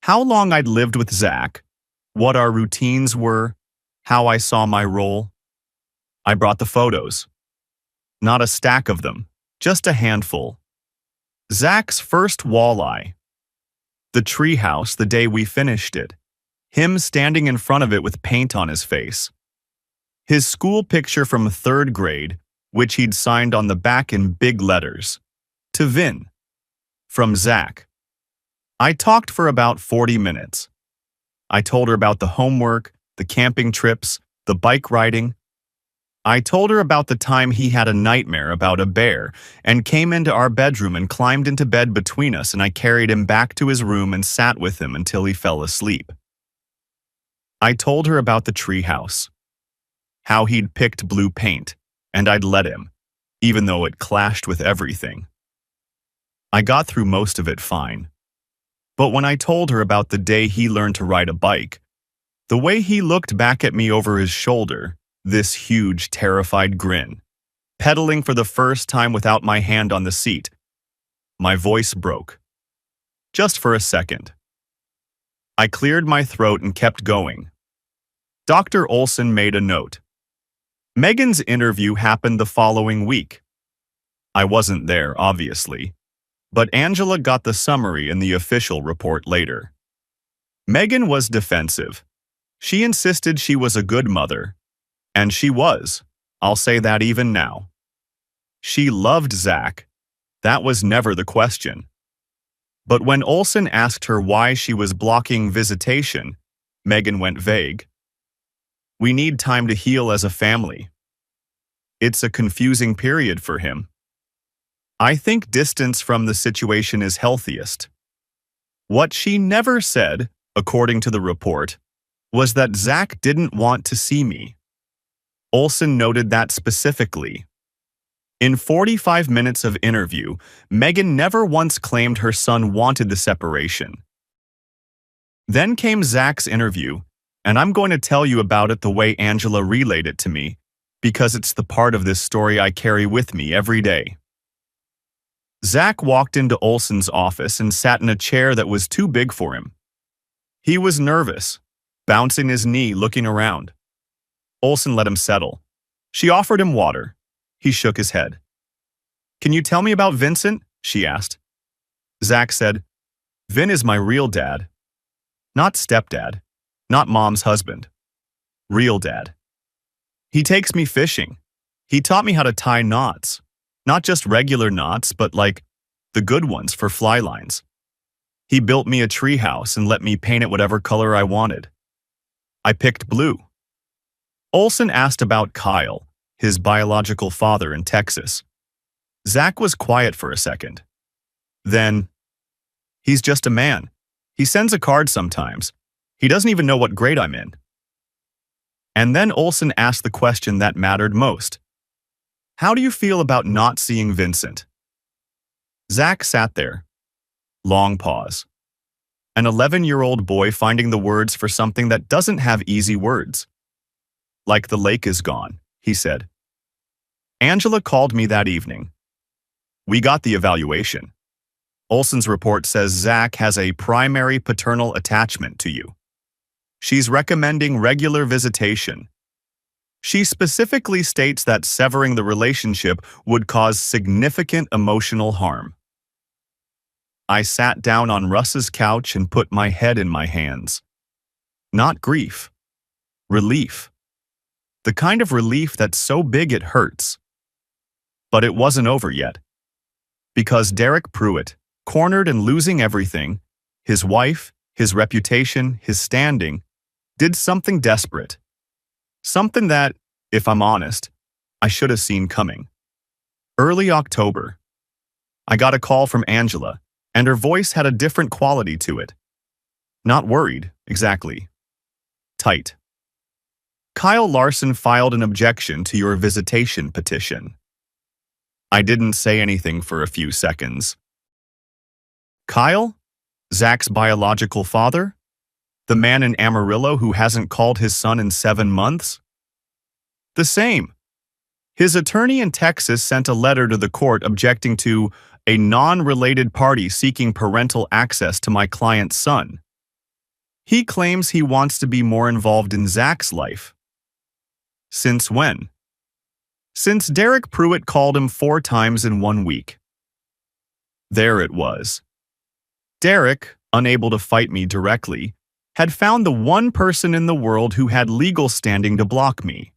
how long I'd lived with Zach, what our routines were, how I saw my role. I brought the photos. Not a stack of them, just a handful. Zach's first walleye. The treehouse the day we finished it. Him standing in front of it with paint on his face. His school picture from 3rd grade, which he'd signed on the back in big letters. To Vin. From Zach. I talked for about 40 minutes. I told her about the homework, the camping trips, the bike riding. I told her about the time he had a nightmare about a bear and came into our bedroom and climbed into bed between us, and I carried him back to his room and sat with him until he fell asleep. I told her about the treehouse, how he'd picked blue paint, and I'd let him, even though it clashed with everything. I got through most of it fine. But when I told her about the day he learned to ride a bike, the way he looked back at me over his shoulder, this huge, terrified grin, pedaling for the first time without my hand on the seat, my voice broke. Just for a second. I cleared my throat and kept going. Dr. Olson made a note. Megan's interview happened the following week. I wasn't there, obviously, but Angela got the summary in the official report later. Megan was defensive. She insisted she was a good mother. And she was. I'll say that even now. She loved Zach. That was never the question. But when Olson asked her why she was blocking visitation, Megan went vague. We need time to heal as a family. It's a confusing period for him. I think distance from the situation is healthiest. What she never said, according to the report, was that Zach didn't want to see me. Olson noted that specifically. In 45 minutes of interview, Megan never once claimed her son wanted the separation. Then came Zach's interview, and I'm going to tell you about it the way Angela relayed it to me, because it's the part of this story I carry with me every day. Zach walked into Olson's office and sat in a chair that was too big for him. He was nervous, bouncing his knee, looking around. Olson let him settle. She offered him water. He shook his head. "Can you tell me about Vincent?" she asked. Zach said, "Vin is my real dad. Not stepdad. Not mom's husband. Real dad. He takes me fishing. He taught me how to tie knots. Not just regular knots, but like the good ones for fly lines. He built me a tree house and let me paint it whatever color I wanted. I picked blue." Olson asked about Kyle, his biological father in Texas. Zach was quiet for a second. Then, "He's just a man. He sends a card sometimes. He doesn't even know what grade I'm in." And then Olson asked the question that mattered most. "How do you feel about not seeing Vincent?" Zach sat there. Long pause. An 11-year-old boy finding the words for something that doesn't have easy words. "Like the lake is gone," he said. "Angela called me that evening. We got the evaluation. Olson's report says Zach has a primary paternal attachment to you. She's recommending regular visitation. She specifically states that severing the relationship would cause significant emotional harm." I sat down on Russ's couch and put my head in my hands. Not grief. Relief. The kind of relief that's so big it hurts. But it wasn't over yet. Because Derek Pruitt, cornered and losing everything, his wife, his reputation, his standing, did something desperate. Something that, if I'm honest, I should have seen coming. Early October. I got a call from Angela, and her voice had a different quality to it. Not worried, exactly. Tight. "Kyle Larson filed an objection to your visitation petition." I didn't say anything for a few seconds. Kyle? Zach's biological father? The man in Amarillo who hasn't called his son in 7 months? The same. His attorney in Texas sent a letter to the court objecting to a non-related party seeking parental access to my client's son. He claims he wants to be more involved in Zach's life. Since when? Since Derek Pruitt called him 4 times in 1 week. There it was. Derek, unable to fight me directly, had found the one person in the world who had legal standing to block me.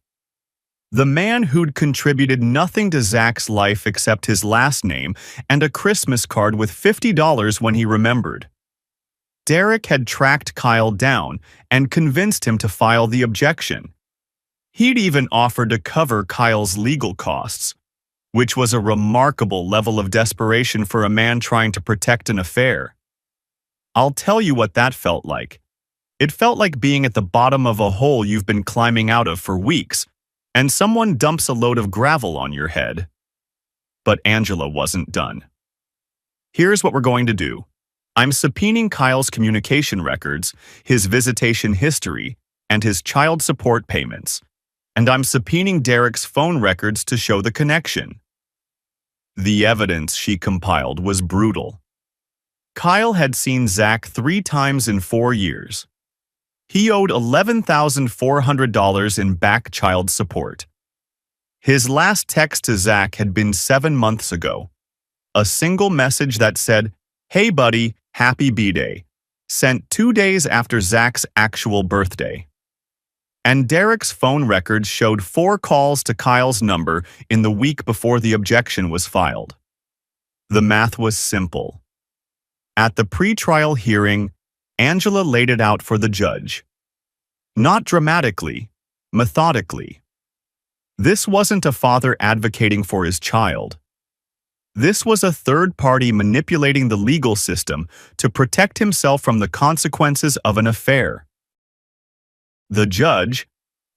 The man who'd contributed nothing to Zach's life except his last name and a Christmas card with $50 when he remembered. Derek had tracked Kyle down and convinced him to file the objection. He'd even offered to cover Kyle's legal costs, which was a remarkable level of desperation for a man trying to protect an affair. I'll tell you what that felt like. It felt like being at the bottom of a hole you've been climbing out of for weeks, and someone dumps a load of gravel on your head. But Angela wasn't done. "Here's what we're going to do. I'm subpoenaing Kyle's communication records, his visitation history, and his child support payments. And I'm subpoenaing Derek's phone records to show the connection." The evidence she compiled was brutal. Kyle had seen Zach 3 times in 4 years. He owed $11,400 in back child support. His last text to Zach had been 7 months ago. A single message that said, "Hey buddy, happy B-Day," sent 2 days after Zach's actual birthday. And Derek's phone records showed 4 calls to Kyle's number in the week before the objection was filed. The math was simple. At the pretrial hearing, Angela laid it out for the judge. Not dramatically, methodically. This wasn't a father advocating for his child. This was a third party manipulating the legal system to protect himself from the consequences of an affair. The judge,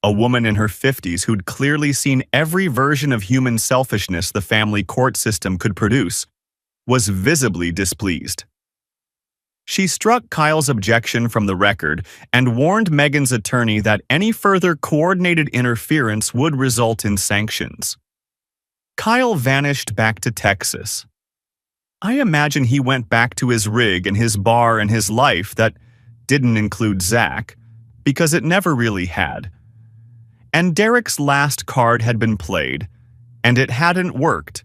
a woman in her 50s who'd clearly seen every version of human selfishness the family court system could produce, was visibly displeased. She struck Kyle's objection from the record and warned Megan's attorney that any further coordinated interference would result in sanctions. Kyle vanished back to Texas. I imagine he went back to his rig and his bar and his life that didn't include Zach, because it never really had. And Derek's last card had been played, and it hadn't worked.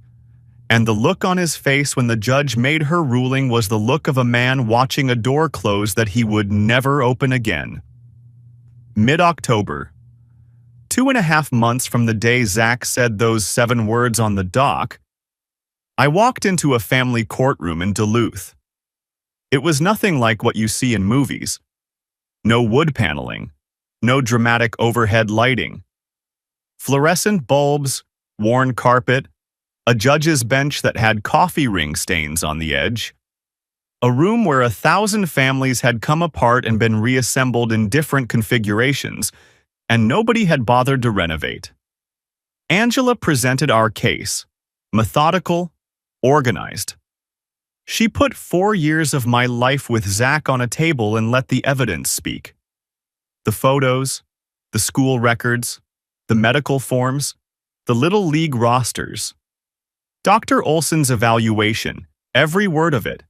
And the look on his face when the judge made her ruling was the look of a man watching a door close that he would never open again. Mid-October. 2.5 months from the day Zach said those 7 words on the dock, I walked into a family courtroom in Duluth. It was nothing like what you see in movies. No wood paneling, no dramatic overhead lighting. Fluorescent bulbs, worn carpet, a judge's bench that had coffee ring stains on the edge. A room where 1,000 families had come apart and been reassembled in different configurations, and nobody had bothered to renovate. Angela presented our case, methodical, organized. She put 4 years of my life with Zach on a table and let the evidence speak. The photos, the school records, the medical forms, the Little League rosters. Dr. Olson's evaluation, every word of it.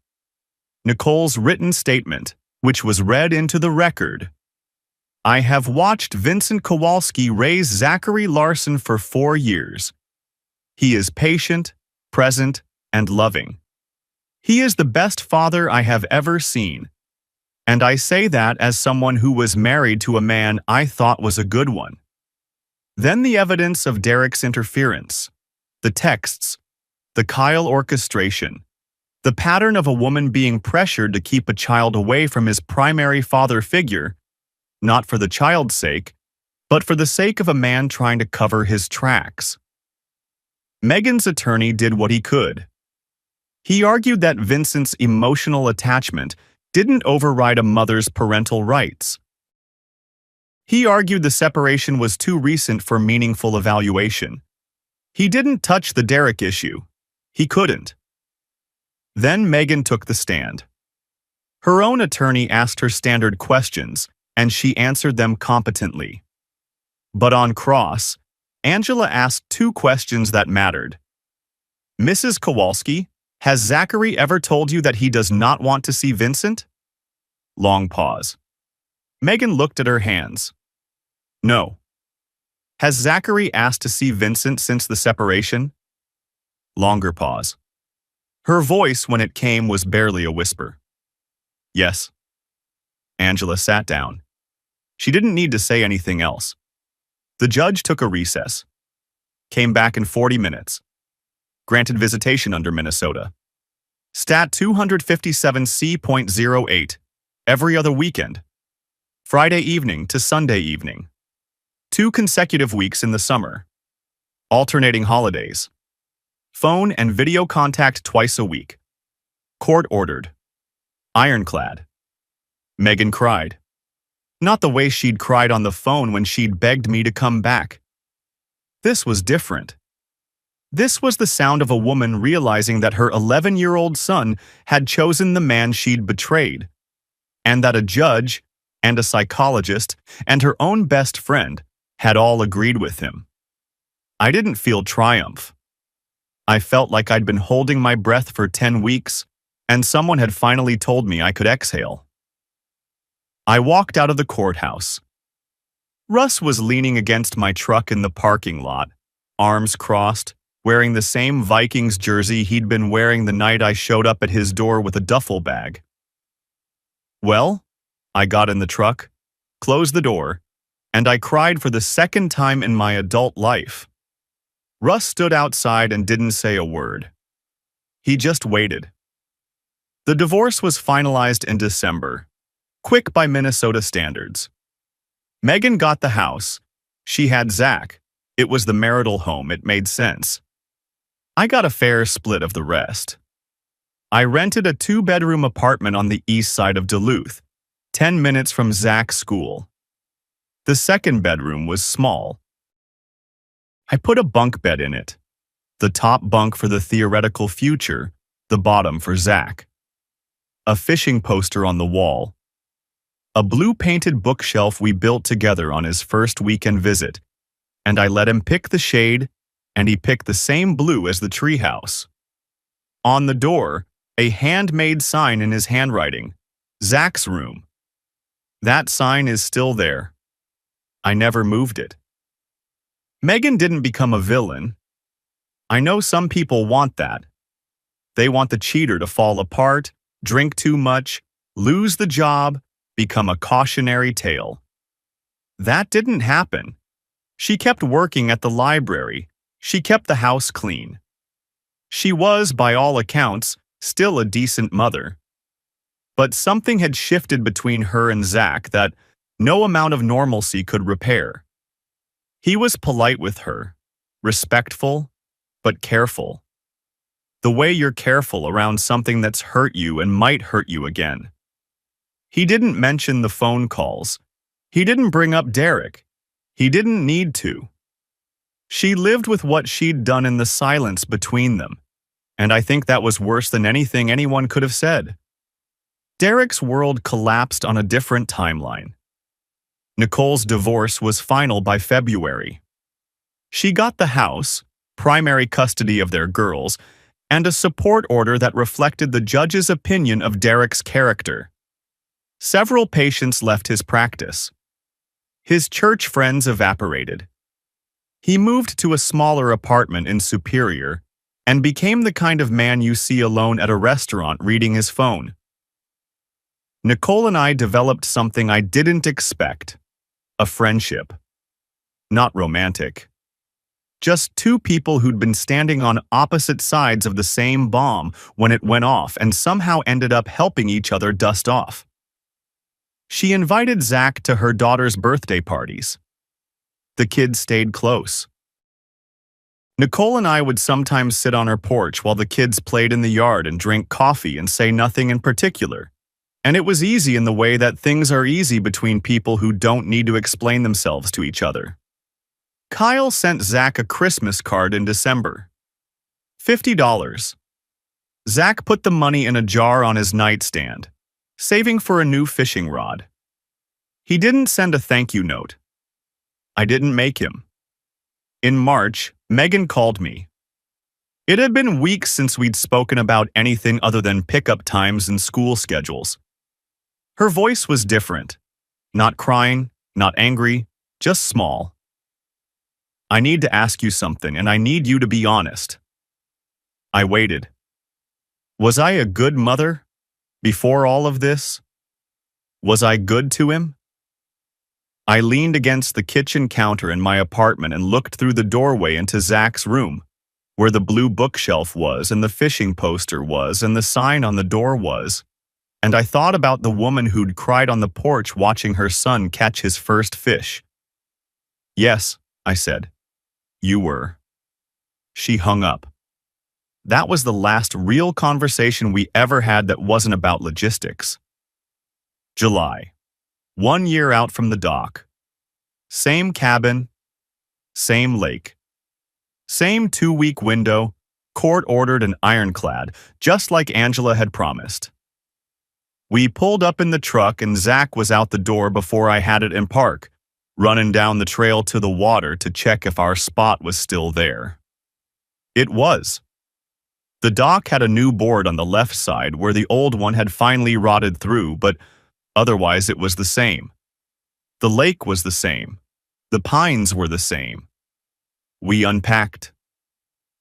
Nicole's written statement, which was read into the record. I have watched Vincent Kowalski raise Zachary Larson for 4 years. He is patient, present, and loving. He is the best father I have ever seen. And I say that as someone who was married to a man I thought was a good one. Then the evidence of Derek's interference, the texts, the Kyle orchestration, the pattern of a woman being pressured to keep a child away from his primary father figure, not for the child's sake, but for the sake of a man trying to cover his tracks. Megan's attorney did what he could. He argued that Vincent's emotional attachment didn't override a mother's parental rights. He argued the separation was too recent for meaningful evaluation. He didn't touch the Derek issue. He couldn't. Then Megan took the stand. Her own attorney asked her standard questions, and she answered them competently. But on cross, Angela asked 2 questions that mattered. Mrs. Kowalski, has Zachary ever told you that he does not want to see Vincent? Long pause. Megan looked at her hands. No. Has Zachary asked to see Vincent since the separation? Longer pause. Her voice, when it came, was barely a whisper. Yes. Angela sat down. She didn't need to say anything else. The judge took a recess. Came back in 40 minutes. Granted visitation under Minnesota. Stat 257C.08. Every other weekend. Friday evening to Sunday evening. 2 consecutive weeks in the summer. Alternating holidays. Phone and video contact twice a week. Court ordered. Ironclad. Megan cried. Not the way she'd cried on the phone when she'd begged me to come back. This was different. This was the sound of a woman realizing that her 11-year-old son had chosen the man she'd betrayed, and that a judge and a psychologist and her own best friend had all agreed with him. I didn't feel triumph. I felt like I'd been holding my breath for 10 weeks, and someone had finally told me I could exhale. I walked out of the courthouse. Russ was leaning against my truck in the parking lot, arms crossed, wearing the same Vikings jersey he'd been wearing the night I showed up at his door with a duffel bag. Well, I got in the truck, closed the door, and I cried for the second time in my adult life. Russ stood outside and didn't say a word. He just waited. The divorce was finalized in December, quick by Minnesota standards. Megan got the house. She had Zach. It was the marital home. It made sense. I got a fair split of the rest. I rented a 2-bedroom apartment on the east side of Duluth, 10 minutes from Zach's school. The second bedroom was small. I put a bunk bed in it, the top bunk for the theoretical future, the bottom for Zach. A fishing poster on the wall. A blue-painted bookshelf we built together on his first weekend visit, and I let him pick the shade, and he picked the same blue as the treehouse. On the door, a handmade sign in his handwriting, Zach's room. That sign is still there. I never moved it. Megan didn't become a villain. I know some people want that, They want the cheater to fall apart, drink too much, lose the job, become a cautionary tale. That didn't happen. She kept working at the library. She kept the house clean. She was, by all accounts, still a decent mother. But something had shifted between her and Zach that no amount of normalcy could repair. He was polite with her, respectful, but careful. The way you're careful around something that's hurt you and might hurt you again. He didn't mention the phone calls. He didn't bring up Derek. He didn't need to. She lived with what she'd done in the silence between them, and I think that was worse than anything anyone could have said. Derek's world collapsed on a different timeline. Nicole's divorce was final by February. She got the house, primary custody of their girls, and a support order that reflected the judge's opinion of Derek's character. Several patients left his practice. His church friends evaporated. He moved to a smaller apartment in Superior and became the kind of man you see alone at a restaurant reading his phone. Nicole and I developed something I didn't expect. A friendship. Not romantic. Just two people who'd been standing on opposite sides of the same bomb when it went off and somehow ended up helping each other dust off. She invited Zach to her daughter's birthday parties. The kids stayed close. Nicole and I would sometimes sit on her porch while the kids played in the yard and drink coffee and say nothing in particular. And it was easy in the way that things are easy between people who don't need to explain themselves to each other. Kyle sent Zach a Christmas card in December. $50. Zach put the money in a jar on his nightstand, saving for a new fishing rod. He didn't send a thank you note. I didn't make him. In March, Megan called me. It had been weeks since we'd spoken about anything other than pickup times and school schedules. Her voice was different. Not crying, not angry, just small. I need to ask you something, and I need you to be honest. I waited. Was I a good mother? Before all of this? Was I good to him? I leaned against the kitchen counter in my apartment and looked through the doorway into Zach's room, where the blue bookshelf was and the fishing poster was and the sign on the door was, and I thought about the woman who'd cried on the porch watching her son catch his first fish. Yes, I said. You were. She hung up. That was the last real conversation we ever had that wasn't about logistics. July. 1 year out from the dock. Same cabin, same lake. Same 2-week window, court-ordered and ironclad, just like Angela had promised. We pulled up in the truck and Zach was out the door before I had it in park, running down the trail to the water to check if our spot was still there. It was. The dock had a new board on the left side where the old one had finally rotted through, but otherwise it was the same. The lake was the same. The pines were the same. We unpacked.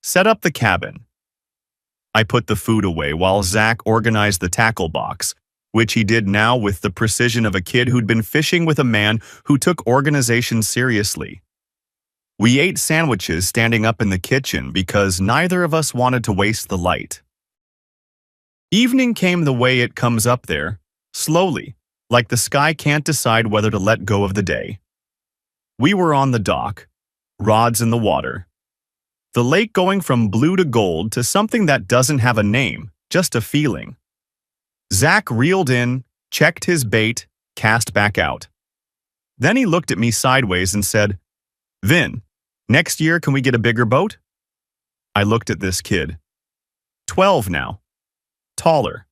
Set up the cabin. I put the food away while Zach organized the tackle box, which he did now with the precision of a kid who'd been fishing with a man who took organization seriously. We ate sandwiches standing up in the kitchen because neither of us wanted to waste the light. Evening came the way it comes up there, slowly, like the sky can't decide whether to let go of the day. We were on the dock, rods in the water. The lake going from blue to gold to something that doesn't have a name, just a feeling. Zach reeled in, checked his bait, cast back out. Then he looked at me sideways and said, "Vin, next year can we get a bigger boat?" I looked at this kid. 12 now. Taller.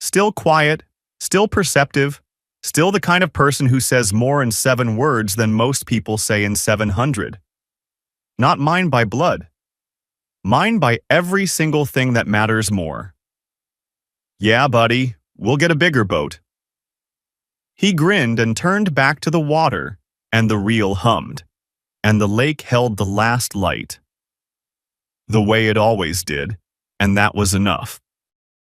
Still quiet, still perceptive, still the kind of person who says more in 7 words than most people say in 700. Not mine by blood. Mine by every single thing that matters more. "Yeah, buddy, we'll get a bigger boat." He grinned and turned back to the water, and the reel hummed, and the lake held the last light. The way it always did, and that was enough.